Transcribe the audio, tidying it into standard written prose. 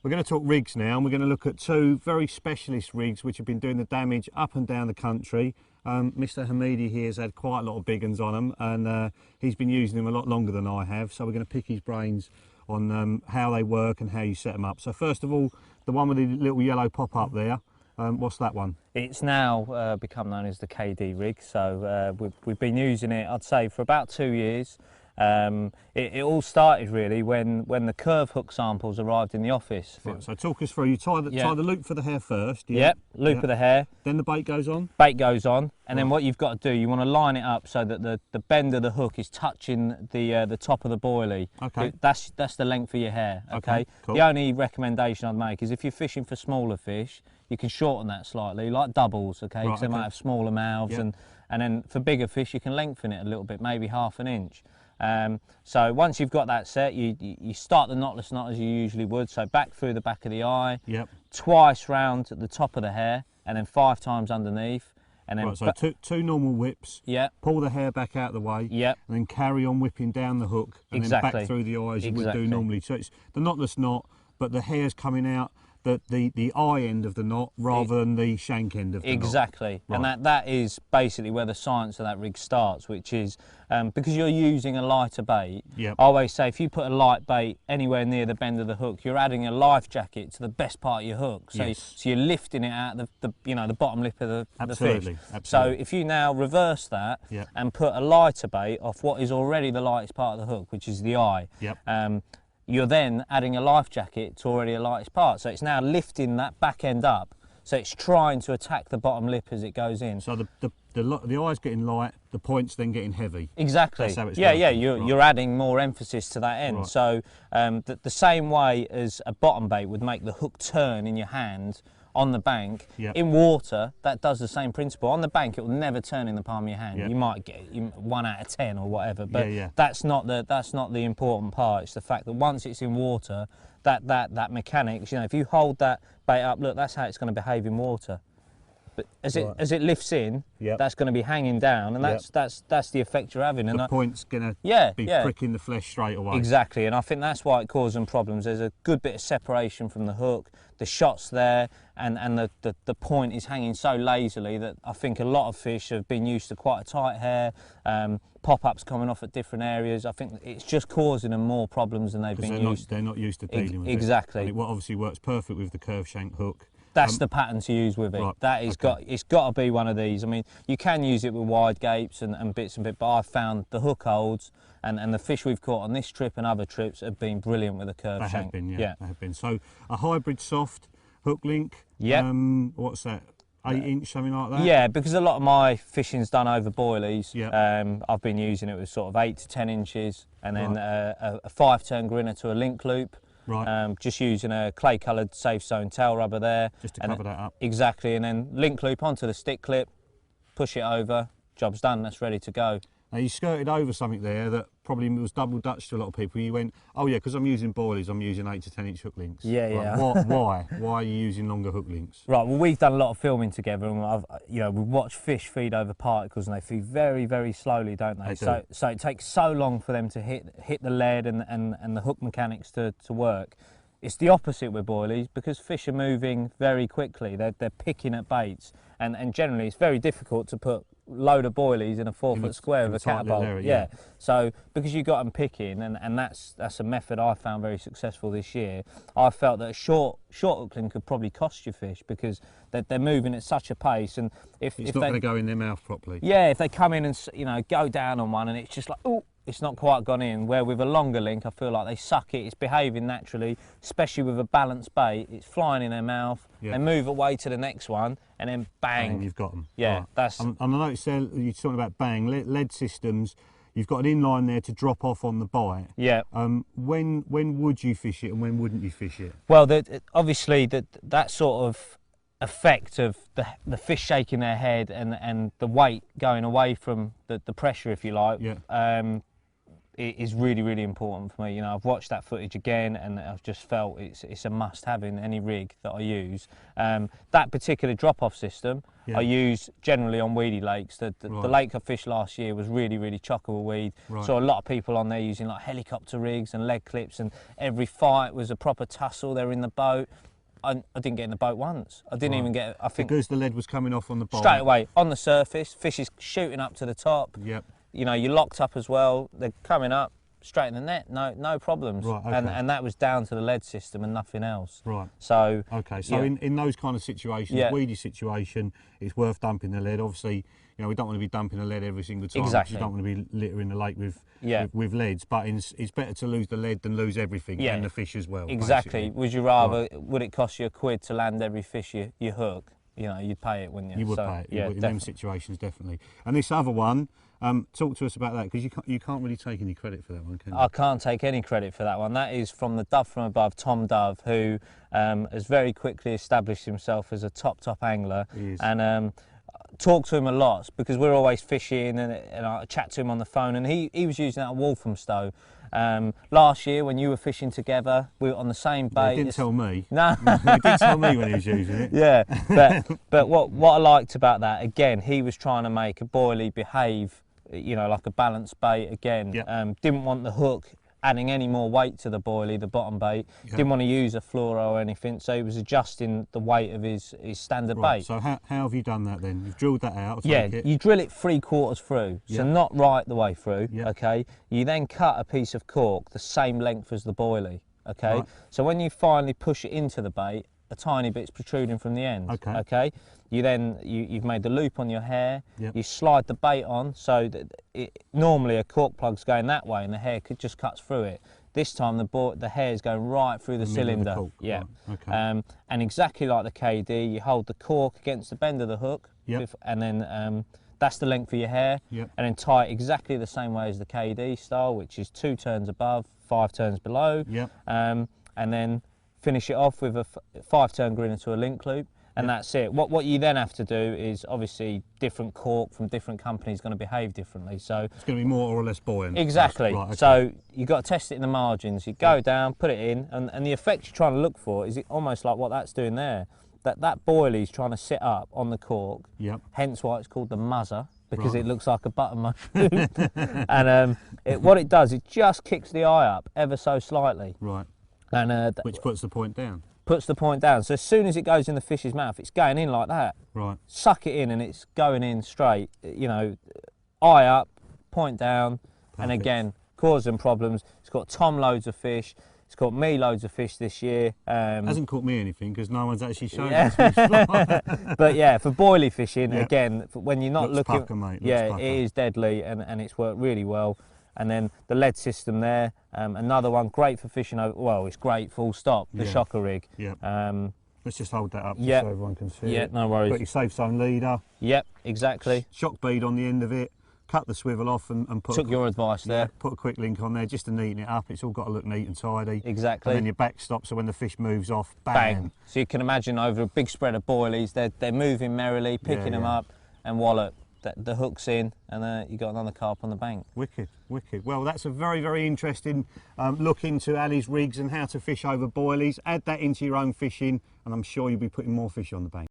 We're going to talk rigs now, and we're going to look at two very specialist rigs which have been doing the damage up and down the country. Mr. Hamidi here has had quite a lot of big uns on them, and he's been using them a lot longer than I have, so we're going to pick his brains on how they work and how you set them up. So first of all, the one with the little yellow pop-up there, what's that one? It's now become known as the KD rig, so we've been using it, I'd say, for about 2 years. It all started really when the curve hook samples arrived in the office. Right, so talk us through. You tie the loop for the hair first. Yeah. Yep, loop of the hair. Then the bait goes on. Bait goes on, and then what you've got to do, you want to line it up so that the bend of the hook is touching the top of the boilie. Okay. That's the length of your hair. Okay. Cool. The only recommendation I'd make is if you're fishing for smaller fish, you can shorten that slightly, like doubles. Okay, because they might have smaller mouths, and then for bigger fish you can lengthen it a little bit, maybe ½ an inch. So once you've got that set, you start the knotless knot as you usually would, so back through the back of the eye, twice round at the top of the hair, and then 5 times underneath, and then so two normal whips, pull the hair back out of the way, and then carry on whipping down the hook, and then back through the eye as you would do normally. So it's the knotless knot, but the hair's coming out the eye end of the knot rather than the shank end of the knot. Exactly, right. And that is basically where the science of that rig starts, which is because you're using a lighter bait. I always say if you put a light bait anywhere near the bend of the hook, you're adding a life jacket to the best part of your hook. So, so you're lifting it out the bottom lip of the fish. So if you now reverse that and put a lighter bait off what is already the lightest part of the hook, which is the eye. You're then adding a life jacket to already a lightest part, so it's now lifting that back end up, so it's trying to attack the bottom lip as it goes in. So the eye's getting light, the point's then getting heavy. Exactly. That's how it's you're adding more emphasis to that end. So the same way as a bottom bait would make the hook turn in your hand on the bank, in water that does the same principle. On the bank it will never turn in the palm of your hand. You might get 1 out of 10 or whatever, but that's not the important part. It's the fact that once it's in water, that mechanics, if you hold that bait up, look, that's how it's going to behave in water. But as it lifts in, that's going to be hanging down, and that's the effect you're having. And the point's going to be pricking the flesh straight away. Exactly, and I think that's why it causes them problems. There's a good bit of separation from the hook, the shot's there, and the point is hanging so lazily that I think a lot of fish have been used to quite a tight hair, pop-ups coming off at different areas. I think it's just causing them more problems than they've been used to. They're not used to dealing with it. Exactly. And it obviously works perfect with the curve shank hook. That's the pattern to use with it. Right, it's got to be one of these. I mean, you can use it with wide gapes and bits, but I've found the hook holds, and the fish we've caught on this trip and other trips have been brilliant with a curve shank. They have been, they have been. So a hybrid soft hook link. What's that? 8-inch, something like that? Yeah, because a lot of my fishing's done over boilies. I've been using it with sort of 8 to 10 inches, and then a 5-turn grinner to a link loop. Just using a clay coloured safe zone tail rubber there. Just to cover that up. Exactly, and then link loop onto the stick clip, push it over, job's done, that's ready to go. Now you skirted over something there that probably was double Dutch to a lot of people. You went, oh yeah, because I'm using boilies, I'm using 8 to 10 inch hook links. Why? Why are you using longer hook links? Right, well, we've done a lot of filming together, and we've watched fish feed over particles, and they feed very, very slowly, don't they? So it takes so long for them to hit the lead and the hook mechanics to work. It's the opposite with boilies, because fish are moving very quickly. They're picking at baits, and generally it's very difficult to put load of boilies in a 4-foot square of a catapult. Area, So because you got them picking, and that's a method I found very successful this year. I felt that a short hook link could probably cost you fish, because they're moving at such a pace, and if not going to go in their mouth properly. If they come in and go down on one, and it's just like, oh, it's not quite gone in. Where with a longer link, I feel like they suck it. It's behaving naturally, especially with a balanced bait. It's flying in their mouth. They move away to the next one, and then bang. You've got them. That's. And I noticed there you're talking about bang lead systems. You've got an inline there to drop off on the bite. When would you fish it, and when wouldn't you fish it? Well, obviously that sort of effect of the fish shaking their head and the weight going away from the pressure, if you like, it is really, really important for me. You know, I've watched that footage again, and I've just felt it's a must-have in any rig that I use. That particular drop-off system I use generally on weedy lakes. The lake I fished last year was really, really chock of a weed. So a lot of people on there using like helicopter rigs and leg clips, and every fight was a proper tussle. They're in the boat. I didn't get in the boat once. I didn't even get, I think... Because the lead was coming off on the bottom? Straight away, on the surface, fish is shooting up to the top. Yep. You know, you're locked up as well. They're coming up straight in the net, no problems. Right, okay. And that was down to the lead system and nothing else. Right. So... Okay, so in those kind of situations, weedy situation, it's worth dumping the lead. Obviously, you know, we don't want to be dumping the lead every single time. Exactly. You don't want to be littering the lake with leads, but it's better to lose the lead than lose everything and the fish as well. Exactly. Basically. Would you rather, would it cost you £1 to land every fish you hook? You know, you'd pay it, wouldn't you? You would pay it. Yeah, in them situations, definitely. And this other one, talk to us about that, because you can't really take any credit for that one, can you? I can't take any credit for that one. That is from the Dove from above, Tom Dove, who has very quickly established himself as a top angler. He is. And talk to him a lot, because we're always fishing, and I chat to him on the phone, and he was using that at Walthamstow. Last year when you were fishing together, we were on the same bait. He didn't tell me. No. He didn't tell me when he was using it. Yeah, but what I liked about that, again, he was trying to make a boilie behave, you know, like a balanced bait again. Yep. Didn't want the hook adding any more weight to the boilie, the bottom bait. Didn't want to use a fluoro or anything, so he was adjusting the weight of his standard bait. So how have you done that then? You've drilled that out, you drill it 3/4 through, so not right the way through, okay? You then cut a piece of cork the same length as the boilie, okay? Right. So when you finally push it into the bait, a tiny bit's protruding from the end, okay? You've made the loop on your hair, you slide the bait on, so that normally a cork plug's going that way and the hair just cuts through it. This time the hair is going right through the cylinder. Yeah. Right. Okay. And exactly like the KD, you hold the cork against the bend of the hook, and then that's the length of your hair, and then tie it exactly the same way as the KD style, which is 2 turns above, 5 turns below, and then finish it off with a 5-turn grinner to a link loop, and that's it. What you then have to do is, obviously, different cork from different companies going to behave differently. So it's going to be more or less buoyant. Exactly. Right, okay. So you've got to test it in the margins. You go down, put it in, and the effect you're trying to look for is almost like what that's doing there. That boilie's trying to sit up on the cork. Hence why it's called the muzzer, because it looks like a button mushroom. And what it does, it just kicks the eye up ever so slightly. Right. And which puts the point down. Puts the point down. So as soon as it goes in the fish's mouth, it's going in like that. Right. Suck it in and it's going in straight. You know, eye up, point down. Perfect. And again, causing problems. It's got Tom loads of fish. It's caught me loads of fish this year. Hasn't caught me anything because no one's actually shown us fish. But yeah, for boilie fishing, again, when you're not looking, pucker, mate. It is deadly, and it's worked really well. And then the lead system there, another one, great for fishing over, well, it's great, full stop, the shocker rig. Let's just hold that up so everyone can see it. No worries. Got your safe zone leader. Yep, exactly. Shock bead on the end of it. Cut the swivel off and put... Took your advice there. Put a quick link on there just to neaten it up. It's all got to look neat and tidy. Exactly. And then your back stop, so when the fish moves off, bang. So you can imagine over a big spread of boilies, they're moving merrily, picking them up, and wallop. The hook's in, and you got another carp on the bank. Wicked, wicked. Well, that's a very, very interesting look into Ali's rigs and how to fish over boilies. Add that into your own fishing, and I'm sure you'll be putting more fish on the bank.